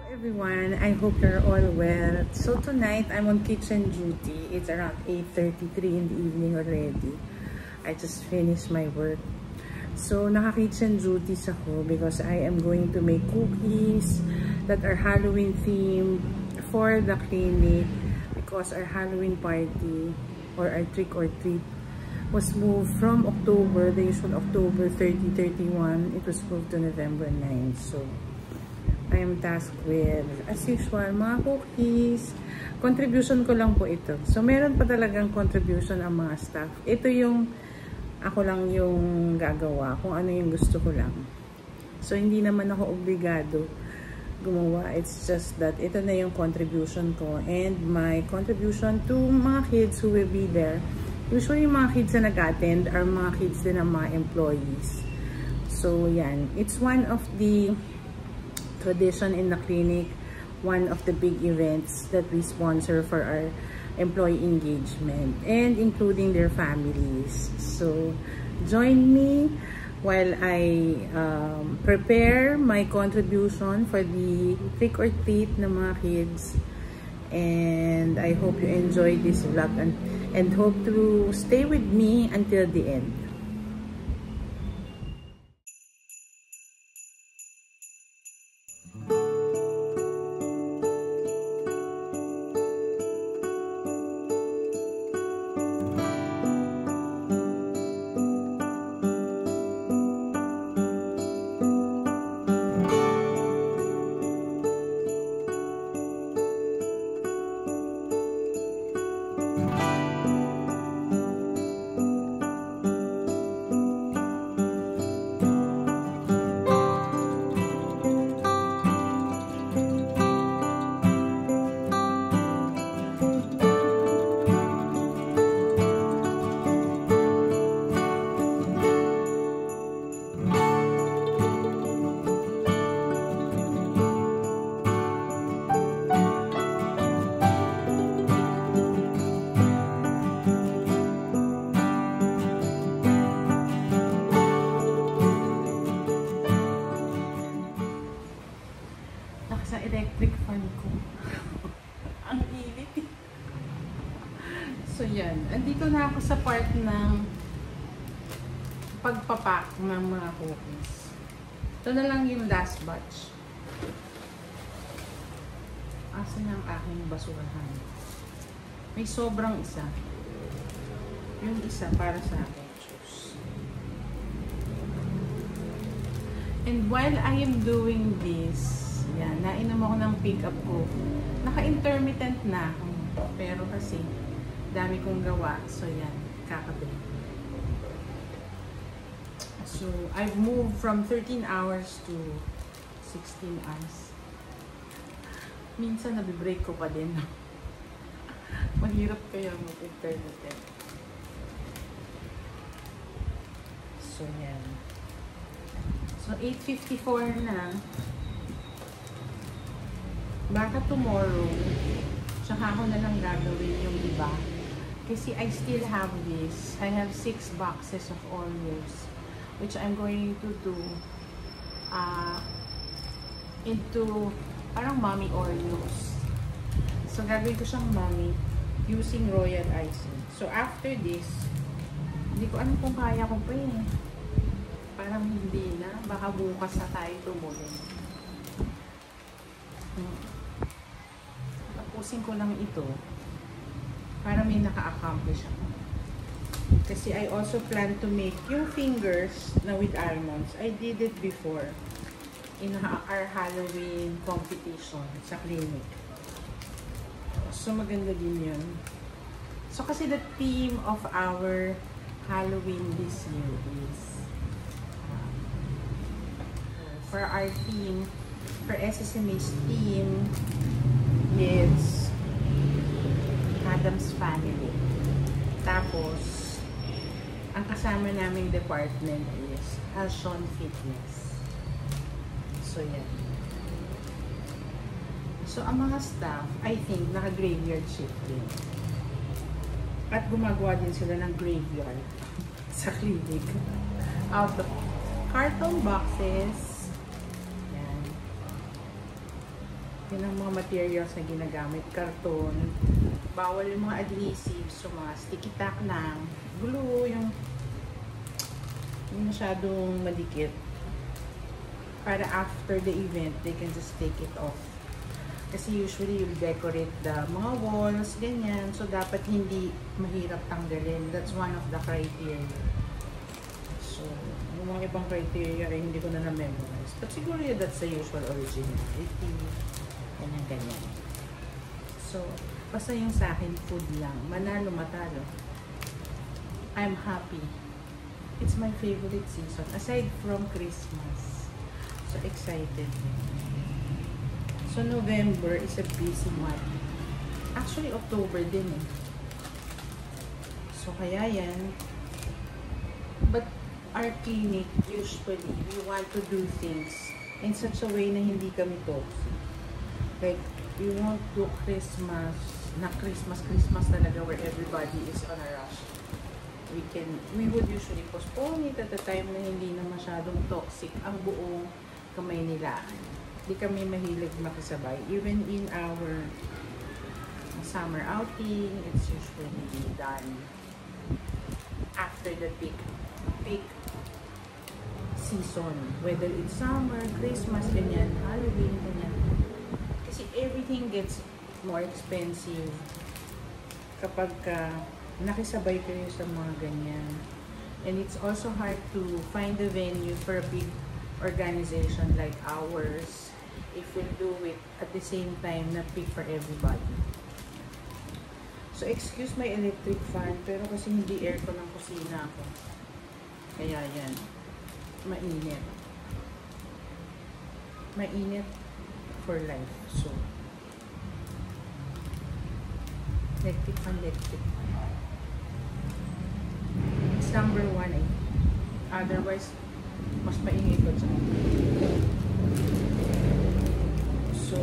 Everyone, I hope you're all well. So tonight, I'm on kitchen duty. It's around 8:33 in the evening already. I just finished my work. So naka-kitchen duties ako because I am going to make cookies that are Halloween themed for the clinic, because our Halloween party or our trick or treat was moved from October, the usual October 30-31. It was moved to November 9. So I am tasked with, as usual, mga cookies. Contribution ko lang po ito. So, meron pa talagang contribution ang mga staff. Ito yung, ako lang yung gagawa, kung ano yung gusto ko lang. So, hindi naman ako obligado gumawa. It's just that ito na yung contribution ko. And my contribution to mga kids who will be there. Usually, yung mga kids na nag-attend are mga kids din ng mga employees. So, yan. It's one of the tradition in the clinic, one of the big events that we sponsor for our employee engagement and including their families. So join me while I prepare my contribution for the trick or treat ng mga kids, and I hope you enjoy this vlog and hope to stay with me until the end. Sa electric fan ko. Ang init. So yan, andito na ako sa part ng pagpapak ng mga cookies. Ito na lang yung last batch. Asan ang aking basurahan? May sobrang isa. Yung isa para sa akin. And while I am doing this, yan, nainom ako ng pick-up ko. Naka-intermittent na ako. Pero kasi, dami kong gawa. So, yan, kakabili. So, I've moved from 13 hours to 16 hours. Minsan, nabibreak ko pa din. Mahirap kaya mag-intermittent. So, yan. So, 8:54 na. Baka tomorrow, tsaka ako na lang gagawin yung iba. Kasi I still have this. I have 6 boxes of Oreos, which I'm going to do into parang mommy Oreos. So, gagawin ko siyang mommy using royal icing. So, after this, hindi ko alam kung kaya ko pa eh. Parang hindi na. Baka bukas na tayo tumuloy. Tapusin ko lang ito para may naka-accomplish ako. Kasi I also plan to make yung fingers na with almonds. I did it before in our Halloween competition sa clinic. So maganda din yun. So kasi the theme of our Halloween this year is for our theme, for SSMA's theme, is Adam's Family. Tapos, ang kasama naming department is Alshon Fitness. So, yan. So, ang mga staff, I think, naka-graveyard shift din. At gumagawa din sila ng graveyard sa clinic. Out of carton boxes. Yan. Yun ang mga materials na ginagamit. Karton. Bawal yung mga adhesives. So, mga sticky tack lang. Glue, yung masyadong madikit. Para after the event, they can just take it off. Kasi usually, you'll decorate the mga walls, ganyan. So, dapat hindi mahirap tanggalin. That's one of the criteria. So, yung mga ibang criteria ay hindi ko na na-memorize. But siguro that's the usual originality. Ganyan. So, basta yung sa akin, food lang. Manalo, matalo. I'm happy. It's my favorite season. Aside from Christmas. So, excited. So, November is a busy month. Actually, October din eh. So, kaya yan. But, our clinic, usually, we want to do things in such a way na hindi kami toxic. Like, we won't do Christmas, na Christmas talaga where everybody is on a rush. We would usually postpone it at the time na hindi na masyadong toxic ang buong kamay nila. Hindi kami mahilig makisabay. Even in our summer outing, it's usually done after the peak season. Whether it's summer, Christmas, ganyan, Halloween, ganyan. Kasi everything gets more expensive kapag nakisabay kayo sa mga ganyan. And it's also hard to find a venue for a big organization like ours if we'll do it at the same time na peak for everybody. So excuse my electric fan, pero kasi hindi aircon ang kusina ko. Kaya yan, mainit. Mainit for life. So, electric fan. It's number 1 eh. Otherwise, mas maingay ko dyan. So,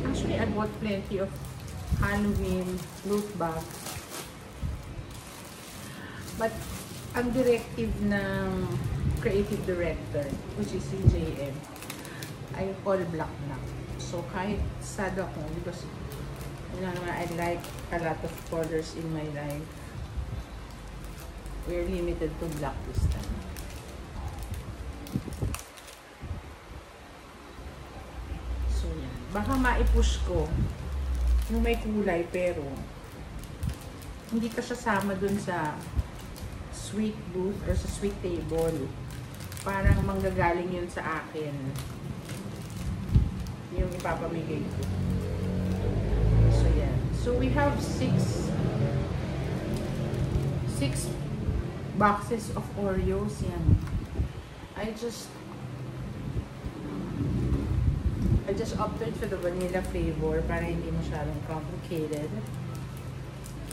actually, I bought plenty of Halloween loot bags. But, ang directive ng creative director, which is CJM, ay all black na. So, kahit sad ako, because, you know, I like a lot of colors in my life. We're limited to black this time. So, yan. Baka maipush ko yung may kulay, pero hindi ka sasama dun sa sweet booth or sa sweet table. Parang manggagaling yun sa akin. Yung ipapamigay ko. So, yan. So, we have six boxes of Oreos. Yan. I just opted for the vanilla flavor para hindi masyadong complicated.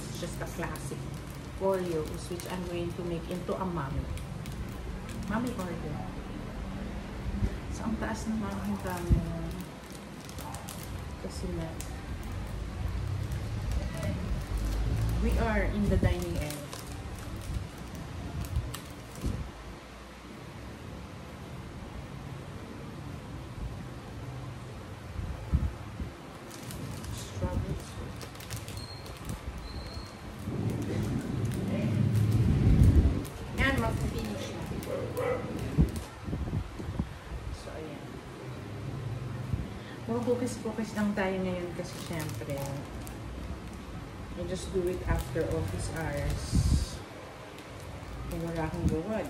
It's just a classic Oreos which I'm going to make into a mommy Oreo. So, ang taas ng aking camera. Kasi na we are in the dining area. Yan, mag-finish na. So, ayan. Focus lang tayo ngayon kasi syempre I just do it after office hours. Kung wala akong gawa,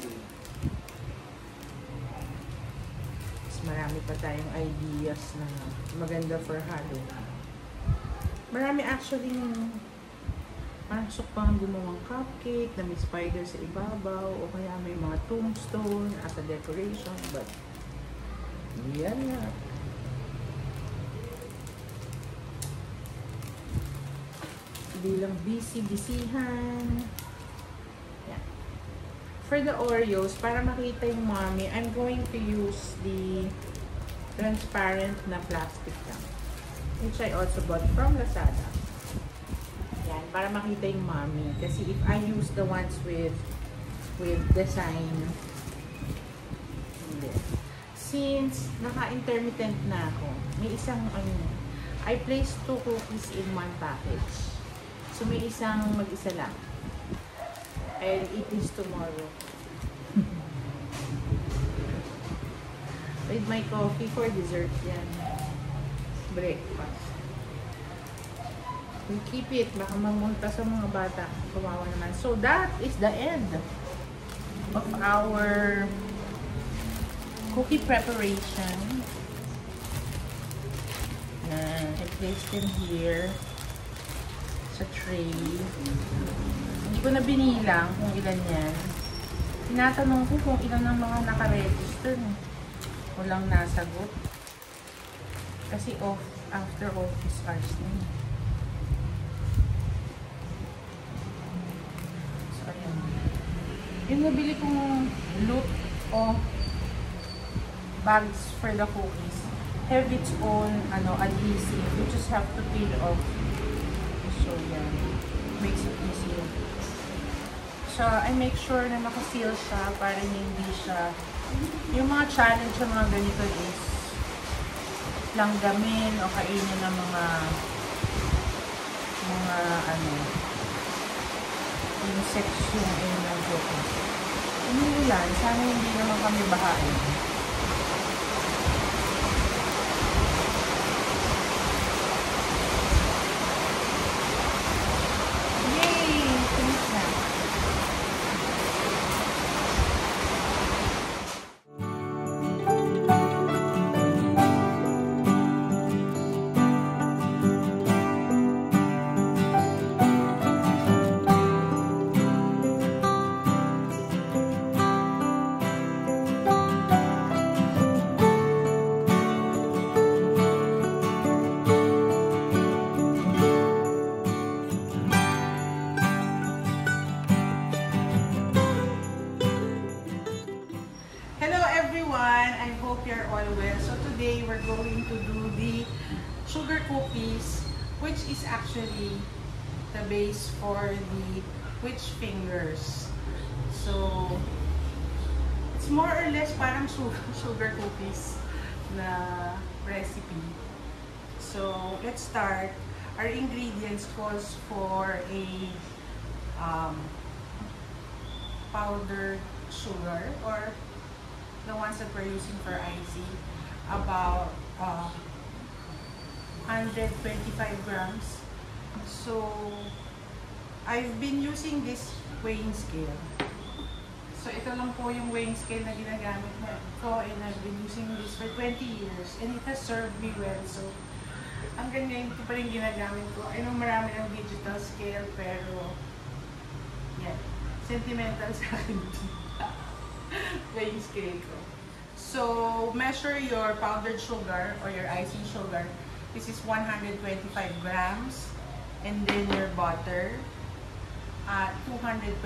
mas marami pa tayong ideas na maganda for Halloween. Marami actually pasok pang gumawang cupcake na may spider sa ibabaw o kaya may mga tombstone as a decoration, but yan na. Bilang busy-busyhan. Yeah. For the Oreos, para makita yung mommy, I'm going to use the transparent na plastic lang, which I also bought from Lazada. Yan, para makita yung mommy. Kasi if I use the ones with design, hindi. since naka-intermittent na ako, may isang I placed 2 cookies in 1 package. So may isang mag-isa lang. I'll eat this tomorrow. With my coffee for dessert yan. Breakfast. We keep it. Baka mamunta sa mga bata. Kawawa naman. So that is the end of our cookie preparation. I placed them here sa tray. Hindi ko na binilang kung ilan yan. Tinatanong ko kung ilan ang mga naka-register. Walang nasagot. Kasi after office hours na. So, ayan. Yung nabili kong loot of bags for the cookies have its own adhesive. You just have to peel off. So, yan. Makes it easier. So, I make sure na naka-seal siya para hindi siya. Yung mga challenge sa mga ganito is langgamin o kainin ng mga insects yung ng cookies. Umuulan. Sana hindi naman kami bahain. So today we're going to do the sugar cookies, which is actually the base for the witch fingers. So it's more or less parang sugar cookies na recipe. So let's start. Our ingredients calls for a powdered sugar, or the ones that we're using for IC, about 125 grams. So I've been using this weighing scale. So ito lang po yung weighing scale na ginagamit ko, and I've been using this for 20 years and it has served me well. So hanggang ngayon ito pa rin ginagamit ko. I know marami ng digital scale, pero yeah, sentimental sa akin weighing scale ko. So measure your powdered sugar or your icing sugar. This is 125 grams. And then your butter, 225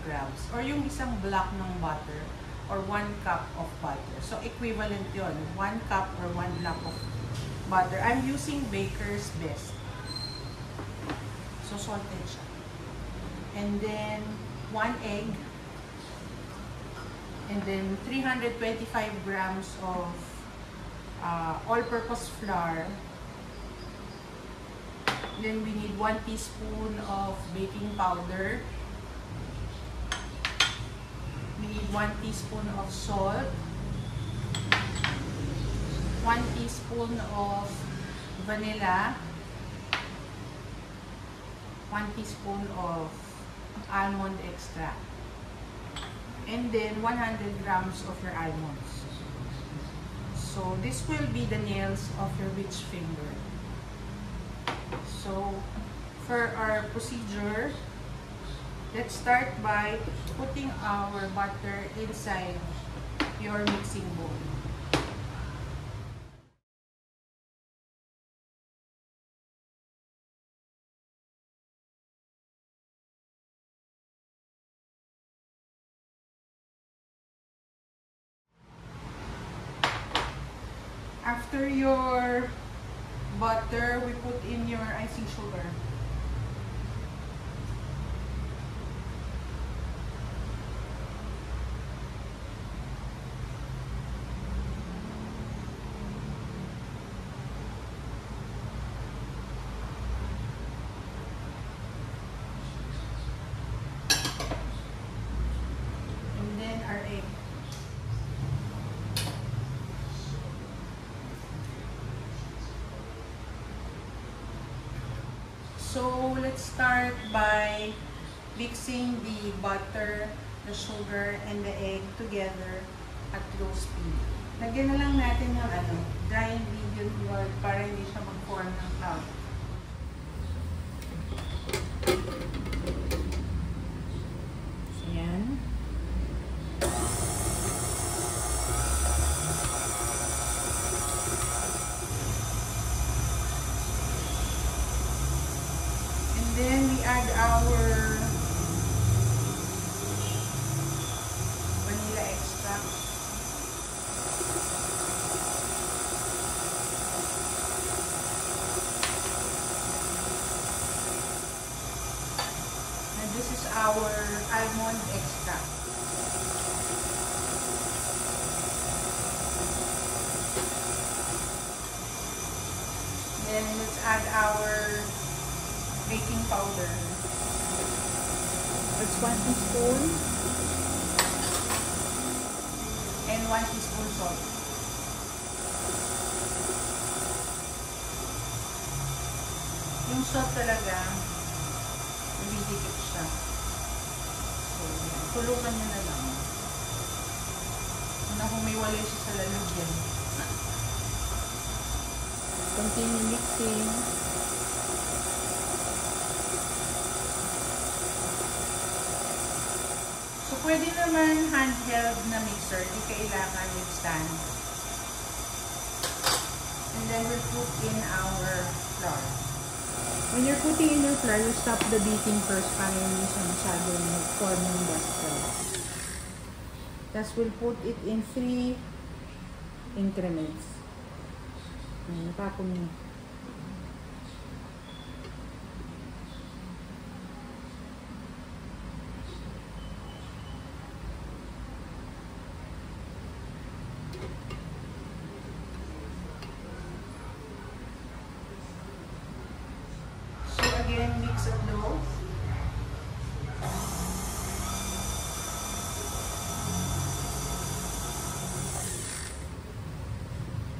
grams. Or yung isang block ng butter, or 1 cup of butter. So equivalent yon, 1 cup or 1 block of butter. I'm using Baker's Best. So salted siya. And then 1 egg. And then 325 grams of all-purpose flour. Then we need 1 teaspoon of baking powder. We need 1 teaspoon of salt. 1 teaspoon of vanilla. 1 teaspoon of almond extract. And then 100 grams of your almonds. So this will be the nails of your witch finger. So for our procedure, let's start by putting our butter inside your mixing bowl. After your butter, we put in your icing sugar. So let's start by mixing the butter, the sugar, and the egg together at low speed. Lagyan na lang natin ng dry ingredient oil para hindi siya mag-form ng cloud. So yan. And then we add our vanilla extract. And this is our almond extract. Then let's add our baking powder. It's 1 teaspoon. And 1 teaspoon salt. Yung salt talaga, nabibigit siya. So, yan. Tulukan nyo na lang. Na humiwalay siya sa lalagyan. Continue mixing. So, pwede naman handheld na mixer. Di kailangan with stand. And then we'll put in our flour. When you're putting in your flour, you stop the beating first para hindi siya masyadong mag-form ng dust cells. Tapos we'll put it in 3 increments. Tapon mo. So again, mix it low.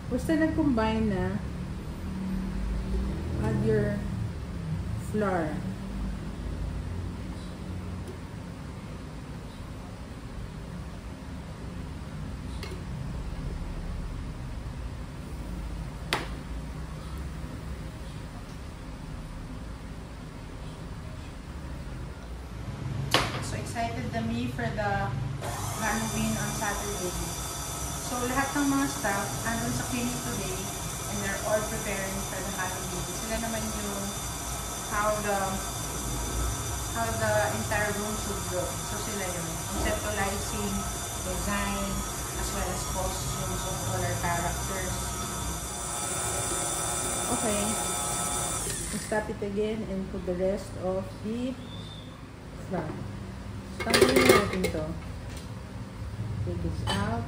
Basta nag-combine na, add your flour. So excited me for the Halloween on Saturday. So lahat ng mga staff andun sa clinic today and they're all preparing for the Halloween. Sila naman yung how the entire room should look. So sila yung conceptualizing, design, as well as costumes of all our characters. Okay. Stop it again and put the rest of the flour. Tanggalin natin to. Take this out.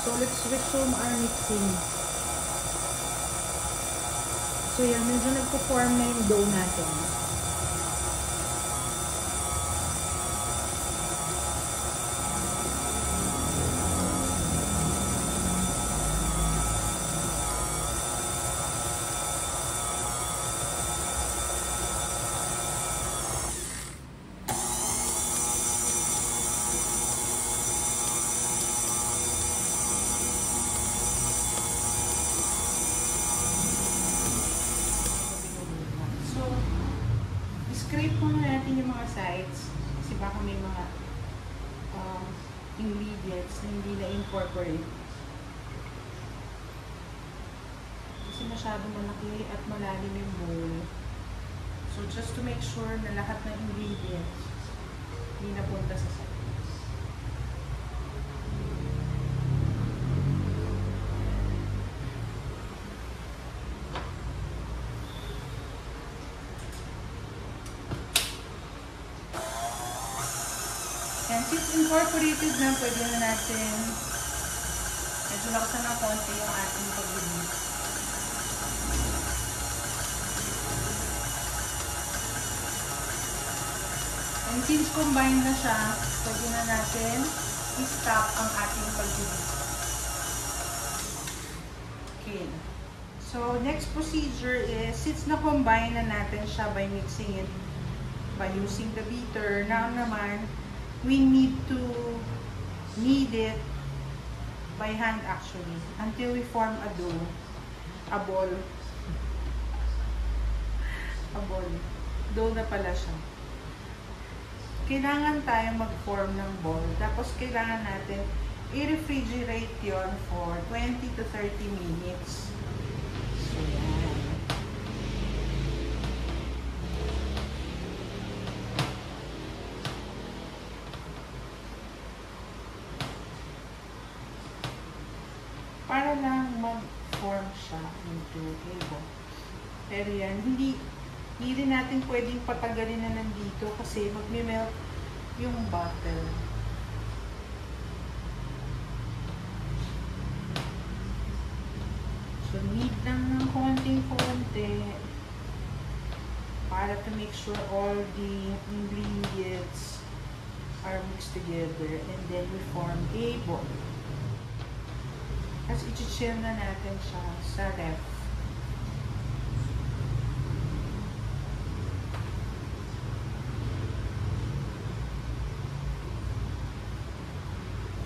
So, let's resume our mixing. So, yan. Medyo nagpo-form na yung dough natin. Scrape muna natin yung mga sides kasi baka may mga ingredients na hindi na-incorporate. Kasi masyadong malaki at malalim yung bowl. So, just to make sure na lahat ng ingredients hindi napunta sa sarili. And since incorporated na, pwede na natin medyo lakasan ng konti yung ating pag-release. And since combined na siya, pwede na natin i-stop ang ating pag-release. Okay. So, next procedure is, since na-combine na natin siya by mixing it, by using the beater, now naman, we need to knead it by hand actually until we form a dough, a ball. Dough na pala siya. Kailangan tayo mag-form ng ball. Tapos kailangan natin i-refrigerate yon for 20 to 30 minutes. So, yan. Para lang mag-form siya into a ball. Pero yan, hindi rin natin pwedeng patagalin na nandito kasi magme-melt yung butter. So, knead lang ng konting-konti para to make sure all the ingredients are mixed together and then we form a ball. Tapos, i-chill na natin siya sa ref.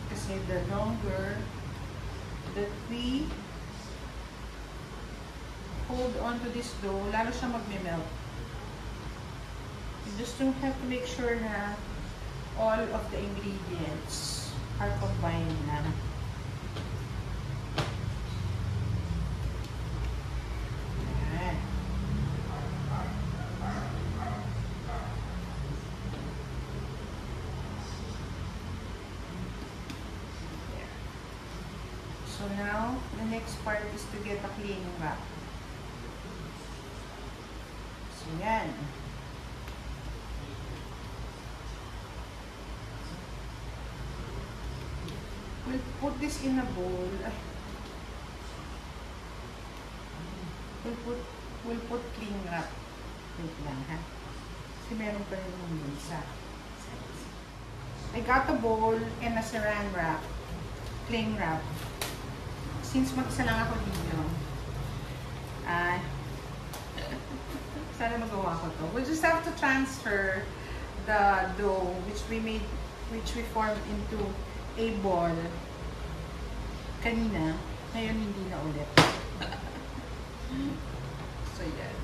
Kasi the longer that we hold on to this dough, lalo siya magme-melt. You just don't have to make sure na all of the ingredients are combined na. So now, the next part is to get a cling wrap. So yan. We'll put this in a bowl. We'll put cling wrap. Wait lang ha. Kasi meron pa rin yung isa. I got a bowl and a saran wrap. Cling wrap. Since mag-isa lang ako dito, sana magawa ko to. We'll just have to transfer the dough which we formed into a ball kanina. Ngayon hindi na ulit. So yan.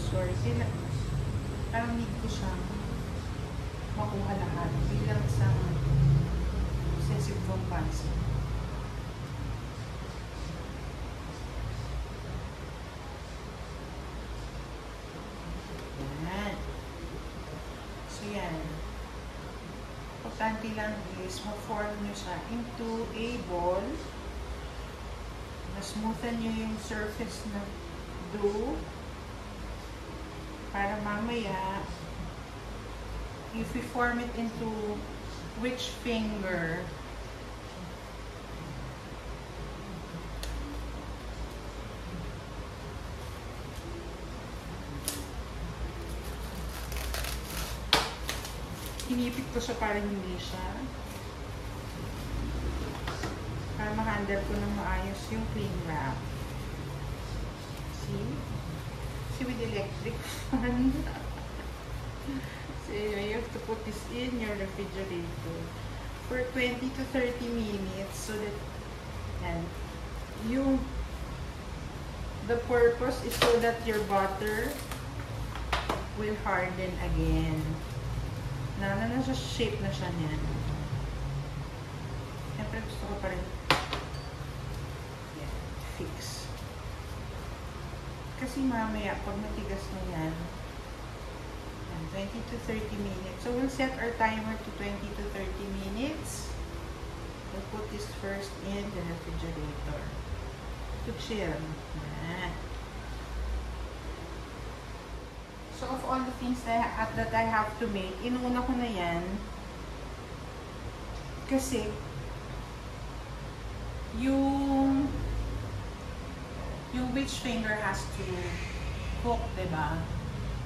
Sorry, parang need ko siyang makuha lahat bilang isang sensitive comparison. Yan. So yan. Importante lang is ma-form nyo siya into a ball. Na-smoothen nyo yung surface ng dough. Para mamaya, if we form it into which finger, inipit ko siya para hindi siya, para ma-handle ko ng maayos yung cling wrap. See? With electric fan. So you have to put this in your refrigerator for 20 to 30 minutes so that, and the purpose is so that your butter will harden again. Na siya, shape na siya niyan. Gusto ko pa rin. Yan. Fix. Kasi mamaya, pag matigas na yan, 20 to 30 minutes. So, we'll set our timer to 20 to 30 minutes. We'll put this first in the refrigerator to chill. Yan. So, of all the things that I have to make, inuuna ko na yan. Kasi, yung witch finger has to cook, diba?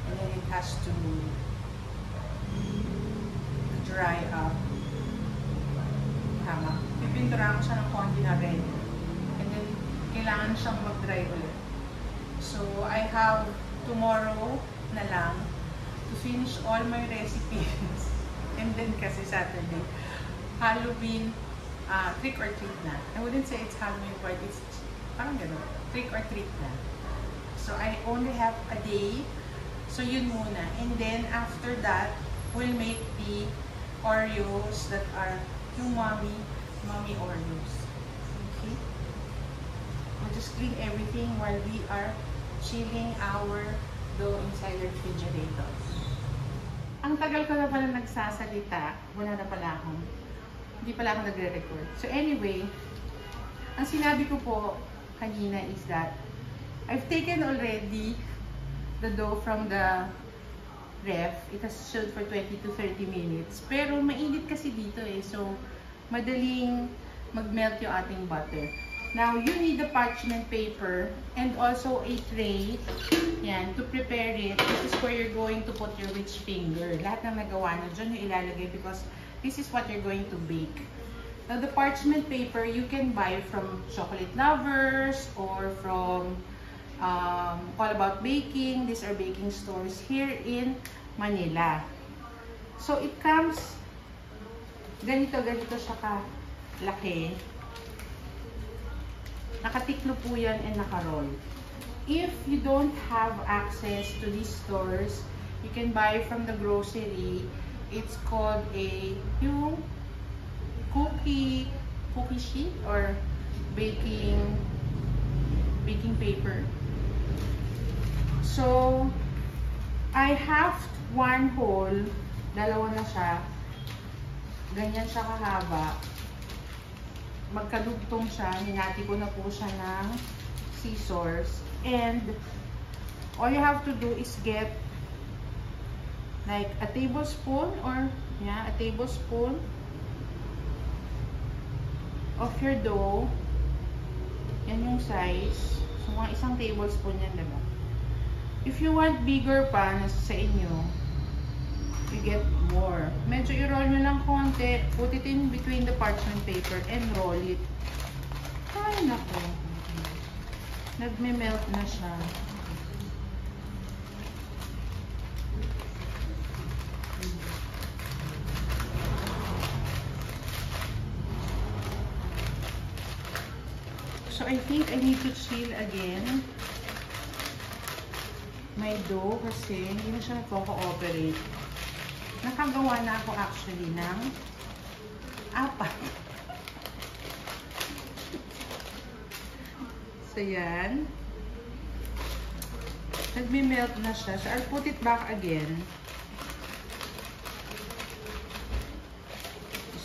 And then it has to dry up. Tama. Pipinturahan ko siya ng konti na red. And then, kailangan siyang mag-dry ulit. So, I have tomorrow na lang to finish all my recipes. And then kasi Saturday, Halloween, trick or treat na. I wouldn't say it's Halloween, but it's parang gano'n, trick or treat na. So I only have a day. So yun muna. And then after that, we'll make the Oreos that are yung mommy Oreos. Okay? We'll just clean everything while we are chilling our dough inside the refrigerator. Ang tagal ko na pala nagsasalita, wala na pala akong, hindi pala ako nagre-record. So anyway, ang sinabi ko po kanina is that I've taken already the dough from the ref. It has chilled for 20 to 30 minutes. Pero mainit kasi dito eh, so madaling mag-melt yung ating butter. Now, you need the parchment paper and also a tray, yan, to prepare it. This is where you're going to put your witch finger. Lahat ng nagawa na dyan yung ilalagay because this is what you're going to bake. Now, the parchment paper, you can buy from Chocolate Lovers or from All About Baking. These are baking stores here in Manila. So, it comes, ganito siya kalaki. Nakatiklo po yan and nakaroll. If you don't have access to these stores, you can buy from the grocery. It's called yung cookie sheet or baking paper. So, I have one hole, dalawa na siya. Ganyan siya kahaba. Magkadugtong siya, hinati ko na po siya ng scissors. And all you have to do is get like a tablespoon or a tablespoon of your dough. Yan yung size. So, mga isang tablespoon yan, diba? If you want bigger pa, nasa sa inyo, you get more. Medyo i-roll nyo lang konti. Put it in between the parchment paper and roll it. Ay, naku. Nagme-melt na siya. So, I think I need to chill again my dough kasi hindi na siya nagko-cooperate. Nakagawa na ako actually ng 4. So, yan. Nagme-melt na siya. So, I'll put it back again.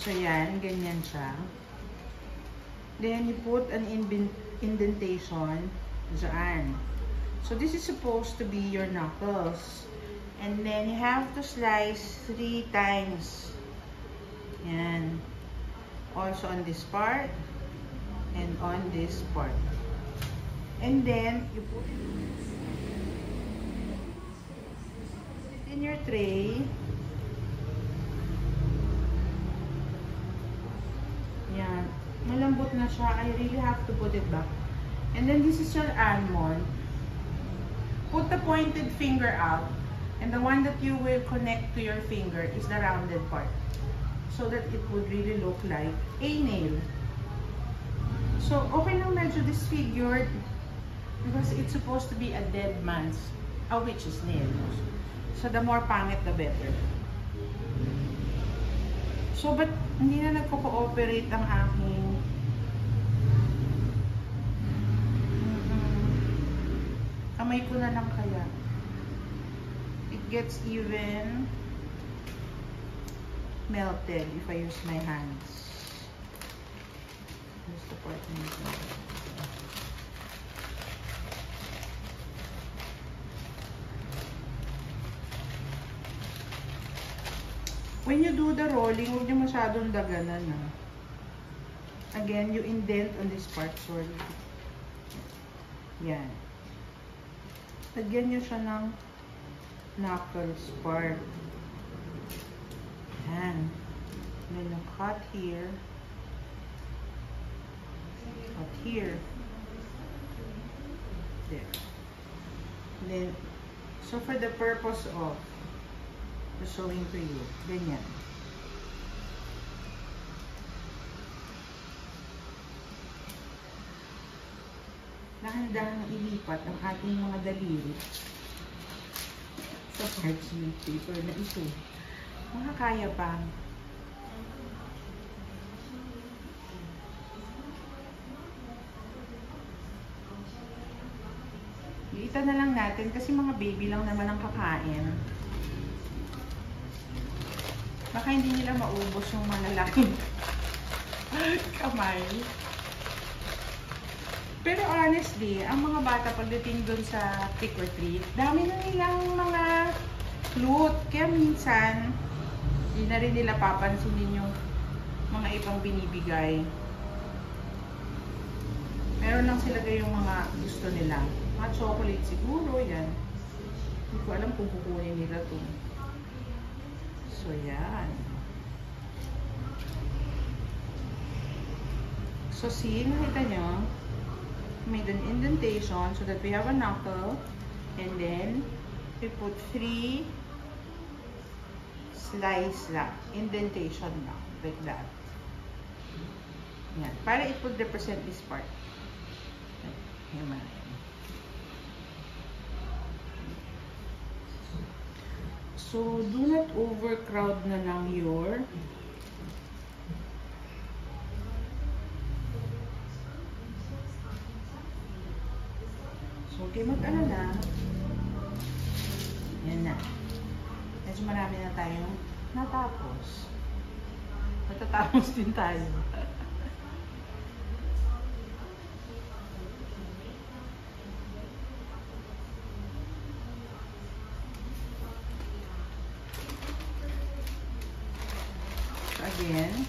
So, yan. Ganyan siya. Then, you put an indentation dyan. So, this is supposed to be your knuckles. And then, you have to slice 3 times. Yan. Also on this part. And on this part. And then, you put it in your tray. Yan. Malambot na siya. I really have to put it back. And then, this is your almond. Put the pointed finger out. And the one that you will connect to your finger is the rounded part. So that it would really look like a nail. So, okay lang medyo disfigured. Because it's supposed to be a dead man's, a witch's nail. So, the more pangit, the better. So, but hindi na nagko-cooperate ang aking Kamay ko na lang kaya. It gets even melted if I use my hands. Here's the part na when you do the rolling, huwag niyo masyadong daganan. Again, you indent on this part, sorry. Yan. Lagyan niyo siya ng knuckles part. Yan. Then you cut here. Cut here. There. Then, so for the purpose of showing to you, ganyan. Dahan-dahan ilipat ang ating mga daliri sa parchment paper na ito. Makakaya pa. Iita na lang natin kasi mga baby lang naman ang kakain. Baka hindi nila maubos yung malalaking kamay. Pero honestly, ang mga bata pagdating dun sa trick or treat, dami na nilang mga flute. Kaya minsan, hindi na rin nila papansinin yung mga ibang binibigay. Meron lang sila yung mga gusto nila. Mga chocolate siguro, yan. Hindi ko alam kung kukunin nila to. So, yan. So, see, nakita nyo? Made an indentation so that we have a knuckle. And then, we put 3 slice lang. Indentation lang. Like that. Yan. Para it would represent this part. Yan. So, do not overcrowd na lang your so, okay, mag-alala. Yan na. Medyo marami na tayong natapos. Matatapos din tayo. Again,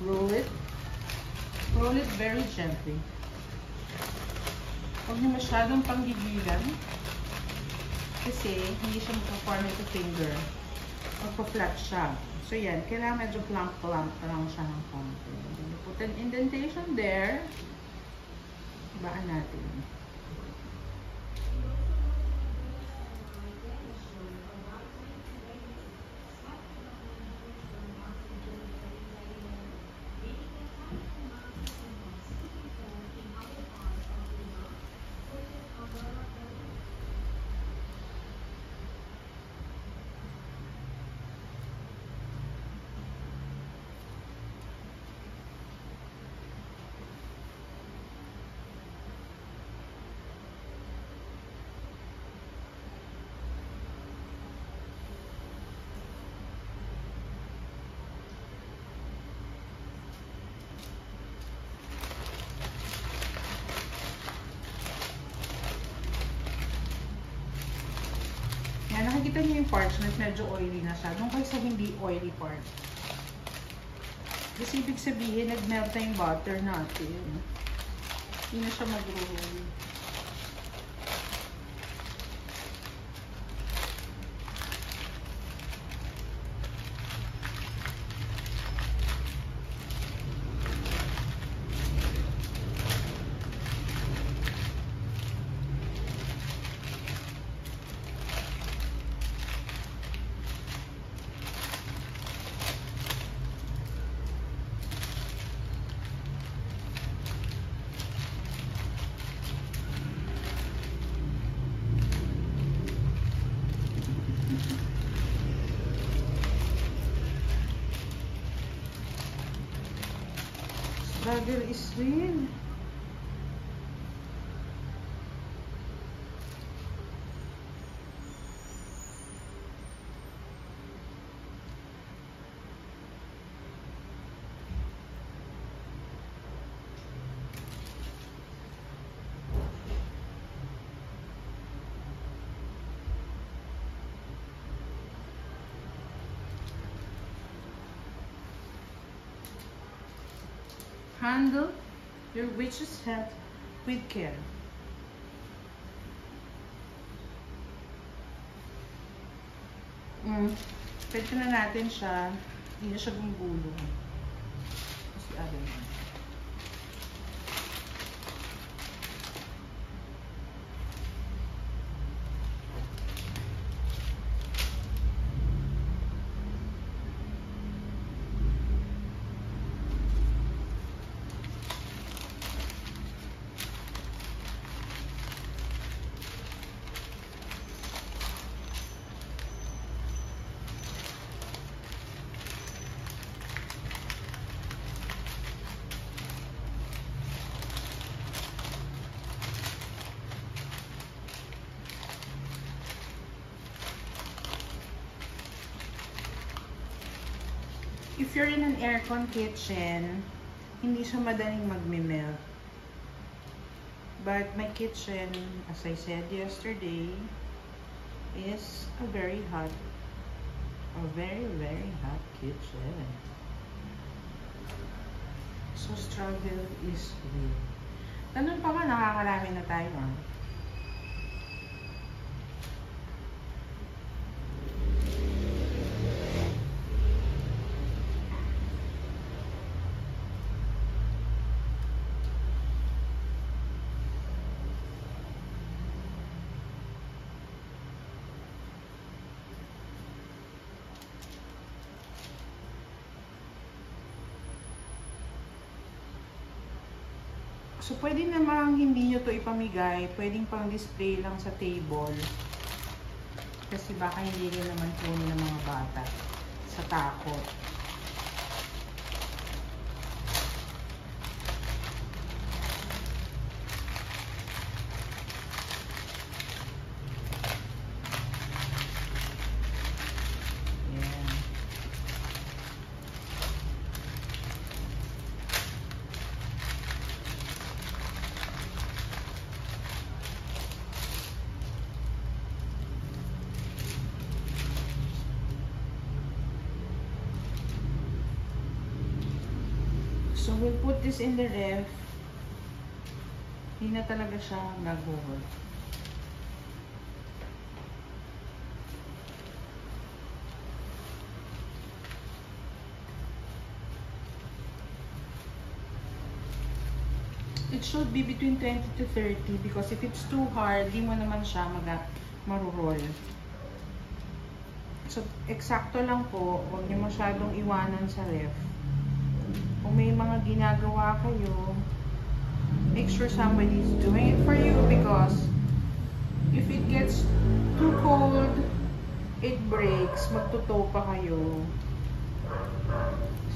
roll it very gently. Huwag niyo masyadong panggigilan kasi hindi siya makaform ito finger. Magpa-flat siya. So yan, kailangan medyo plump lang siya ng konti. You put an indentation there. Ibaan natin. Yan, nakikita niyo yung parchment, medyo oily na siya. Doon kayo sa hindi oily part. Kasi ibig sabihin, nag-melt na yung butter natin. Hindi na siya mag-roll. Struggle is real. Handle your witch's health with care. Pwede na natin siya, hindi na siya gumulong. Kasi if you're in an aircon kitchen, hindi siya madaling magme-melt. But my kitchen, as I said yesterday, is a very hot kitchen. So struggle is real. Ganun pa nga, nakakarami na tayo. So, pwede namang hindi nyo to ipamigay. Pwedeng pang display lang sa table. Kasi baka hindi rin naman kunin ng mga bata sa takot. So, we'll put this in the ref. Hindi na talaga siya nag-hold. It should be between 20 to 30 because if it's too hard, di mo naman siya marurol. So, eksakto lang po. Huwag niyo masyadong iwanan sa ref. Kung may mga ginagawa kayo, make sure somebody is doing it for you because if it gets too cold, it breaks, magtuto pa kayo.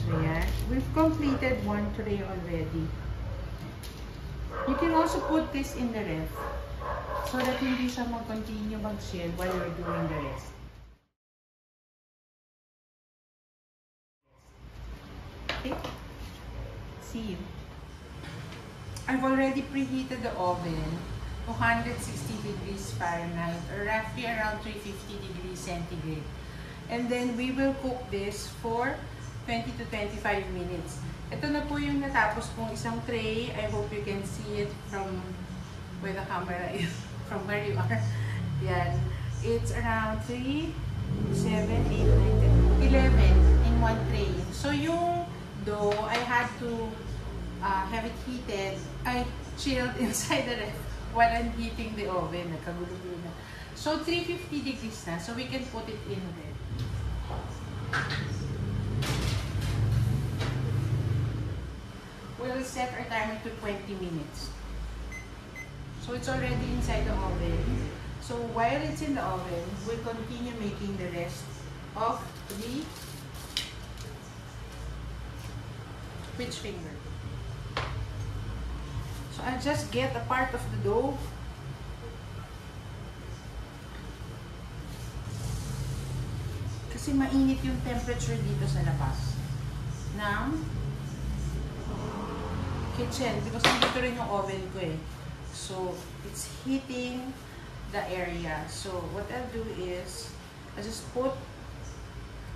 So yan, we've completed one tray already. You can also put this in the ref so that hindi siya mag-continue mag-chill while you're doing the rest. Okay? See you. I've already preheated the oven to 160 degrees Fahrenheit or roughly around 350 degrees centigrade. And then we will cook this for 20 to 25 minutes. Ito na po yung natapos kong isang tray. I hope you can see it from where the camera is, from where you are. Yan. It's around 3, 7, 8, 9, 10, 11 in one tray. So yung dough, I had to have it heated. I chilled inside the ref while I'm heating the oven. Nagkagulo-gulo na. So 350 degrees na. So we can put it in there. We'll set our timer to 20 minutes. So it's already inside the oven. So while it's in the oven, we'll continue making the rest of the witch finger. So I'll just get a part of the dough. Kasi mainit yung temperature dito sa labas ng kitchen because nandito rin yung oven ko eh. So it's heating the area. So what I'll do is I'll just put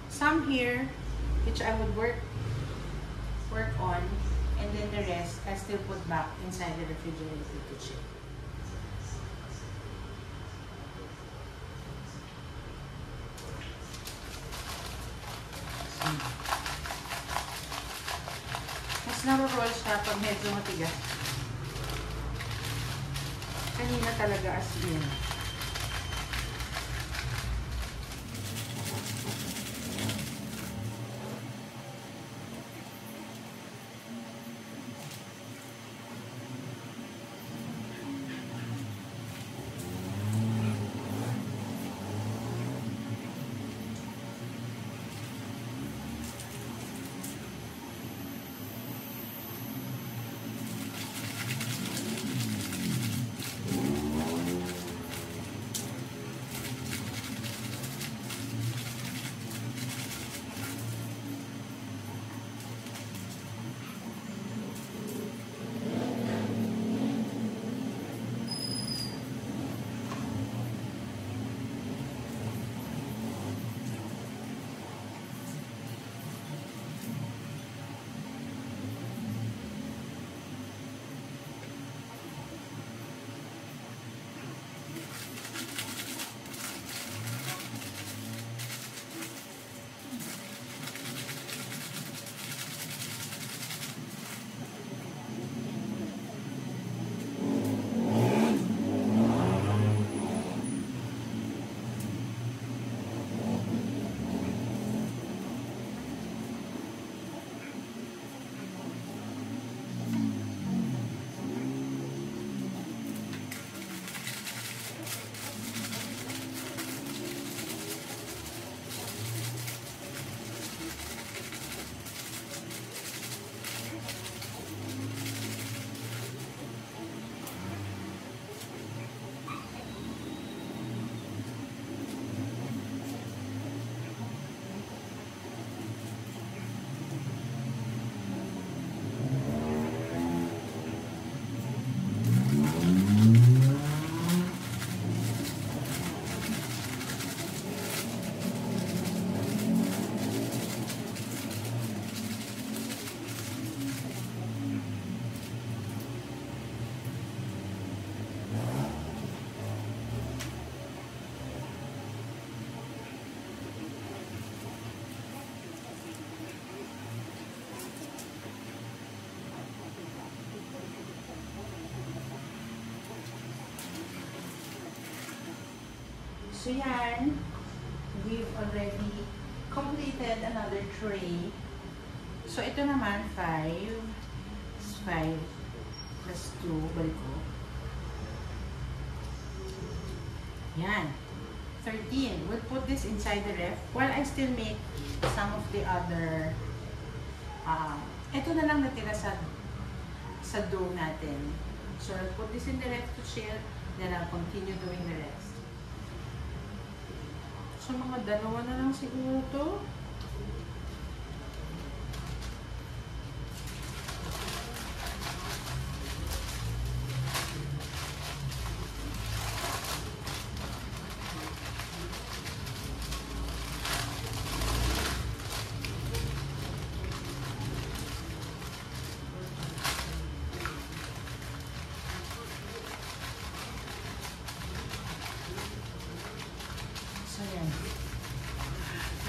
some here which I would work on, and then the rest I still put back inside the refrigerator to chill. Mas naroll siya pag medyo matigas. Kanina talaga as in. So yan, we've already completed another tray. So ito naman, 5 plus 2, balik ko. Yan, 13. We'll put this inside the ref while I still make some of the other, ito na lang natira sa dough natin. So I'll put this in the ref to chill, then I'll continue doing the rest. So, mga dalawa na lang siguro to.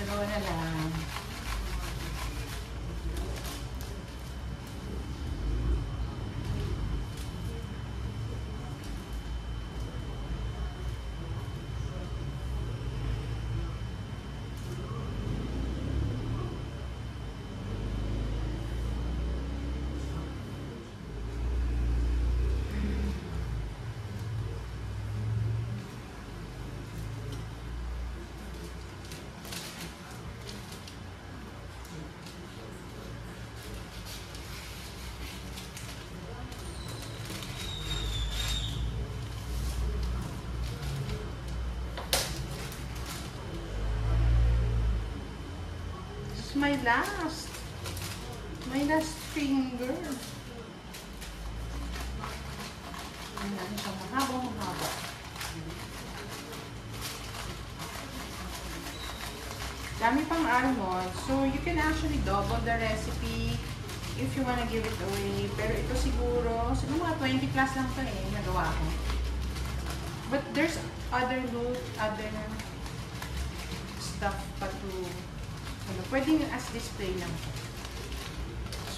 Dalawa na lang. My last finger. Ayan, siya mahaba. Dami pang almond. So, you can actually double the recipe if you wanna give it away. Pero ito siguro mga 20 plus lang ito eh, nagawa ko. But there's other stuff pa to, pwedeng as display lang.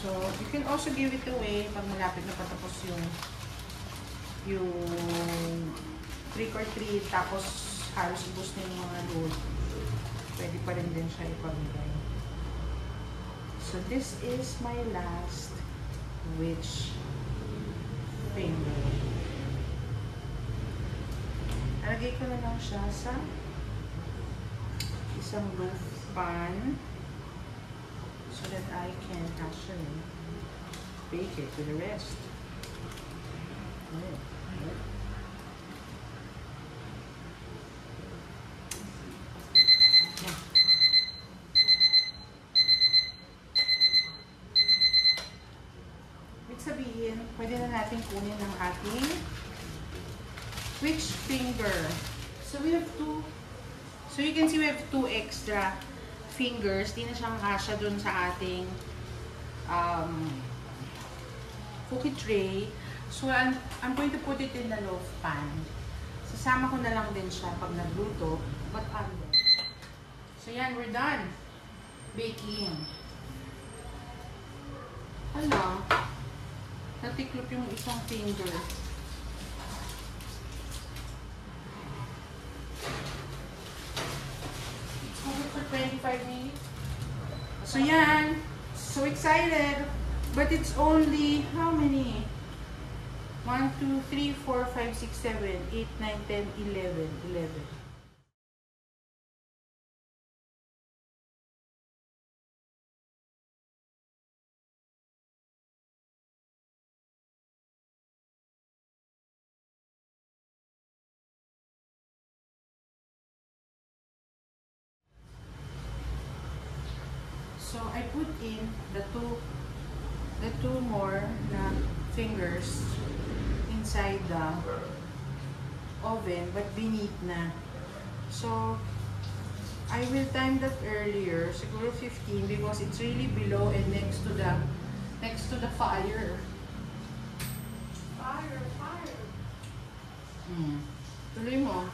So, you can also give it away pag malapit na patapos yung trick or treat, tapos halos ubos na yung mga load. Pwede pa rin din siya ipamigay. So, this is my last witch finger. Alagay ko na lang siya sa isang loaf pan so that I can actually bake it with the rest. Ibig sabihin, pwede na natin kunin ang ating witch finger. So we have two. So you can see we have 2 extra fingers. Di na siyang kasya dun sa ating cookie tray. So I'm going to put it in the loaf pan. Sasama ko na lang din siya pag nagluto. But under. So yan, we're done baking. Hala, natiklop yung isang finger. For 25 minutes. So yan, so excited. But it's only, how many? 1, 2, 3, 4, 5, 6, 7, 8, 9, 10, 11. So I put in the two more na fingers inside the oven, but beneath na. So I will time that earlier, siguro 15, because it's really below and next to the fire. Fire. Tuloy mo.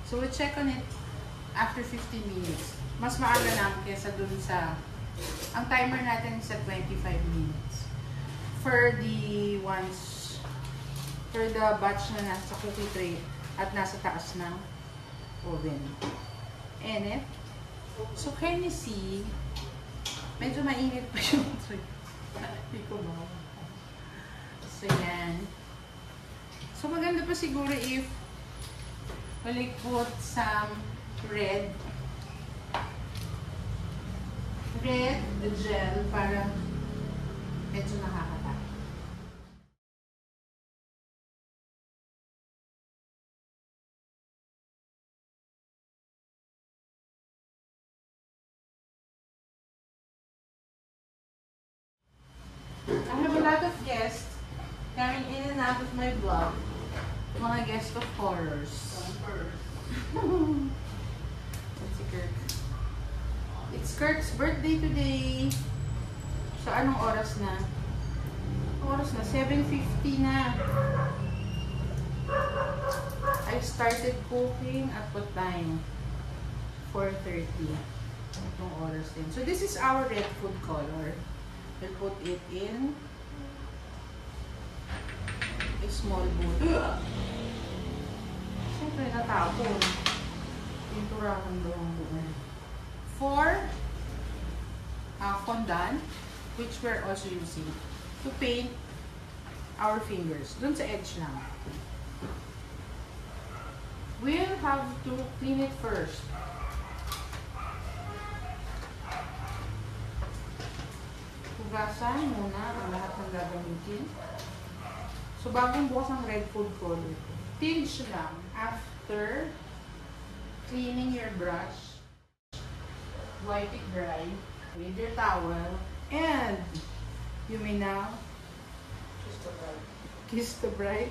So we'll check on it after 15 minutes. Mas maaga lang kesa dun sa, ang timer natin sa 25 minutes. For the batch na nasa cookie tray at nasa taas ng oven. And so can you see, medyo mainit pa yung tray. Hindi ko mo. So yan. So maganda pa siguro if we'll put some red gel para medyo nakakatakot. I have a lot of guests coming in and out of my blog. Mga guests of horrors. Let's see, Kirk. It's Kirk's birthday today. So, anong oras na? 7:50 na. I started cooking at what time? 4:30. Itong oras din. So, this is our red food color. We'll put it in a small bowl. Siyempre, natapon. Pinturahan daw ang buwan. For fondant, which we're also using to paint our fingers. Dun sa edge lang. We'll have to clean it first. Hugasan muna ang lahat ng gagamitin. So, bagong bukas ang red food color. Tinge lang after cleaning your brush. Wipe it dry with your towel. And you may now kiss the bride.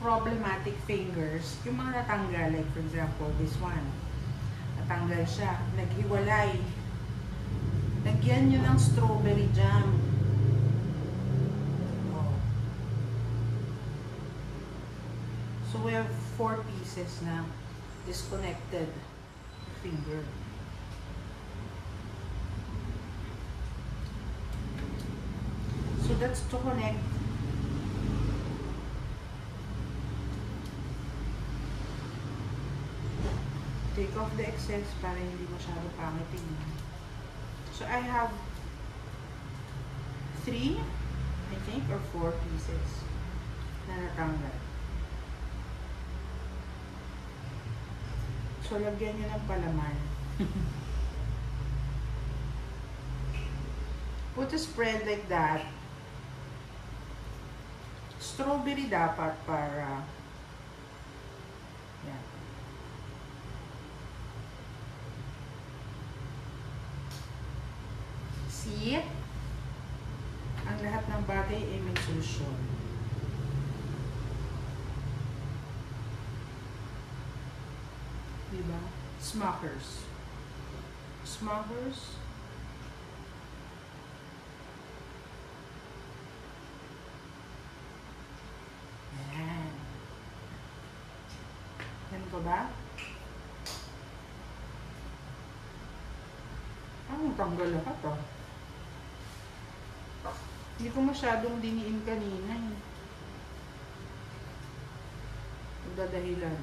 problematic fingers, yung mga natanggal, like for example, this one, natanggal siya, naghiwalay, lagyan nyo ng strawberry jam. Oh. So we have 4 pieces na disconnected finger. So that's to connect take off the excess para hindi masyado pangit tingnan. So I have 3, I think, or 4 pieces na natanggal. So lagyan nyo ng palaman. Put a spread like that. Strawberry dapat para yan. See? Ang lahat ng bagay ay may solusyon. Diba? Smuckers. Smuckers. Yan. Yan pa ba? Ang tanggal lahat ah. Hindi ko masyadong diniin kanina eh. Magdadahilan.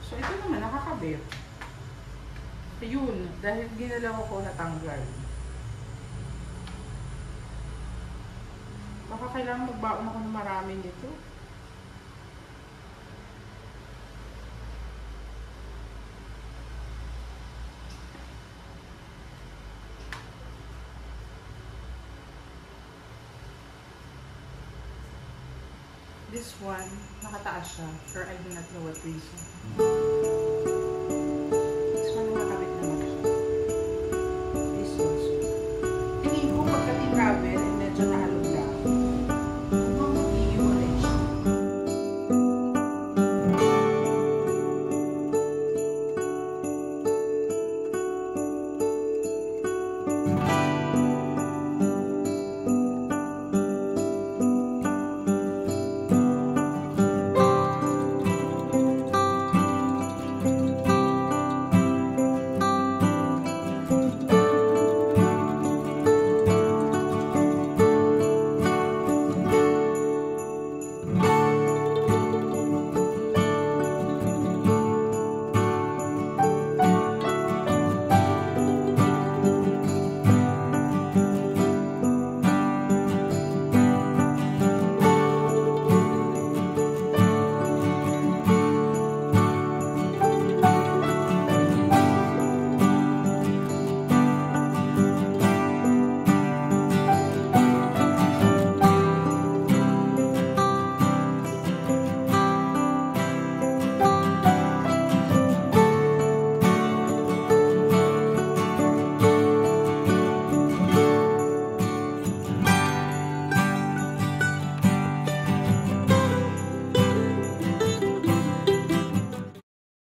So ito naman nakakabit. Ayun, dahil ginalaw ko natanggal. Baka kailangan magbaon ako ng maraming dito. This one, nakataas siya, for I do not know what reason.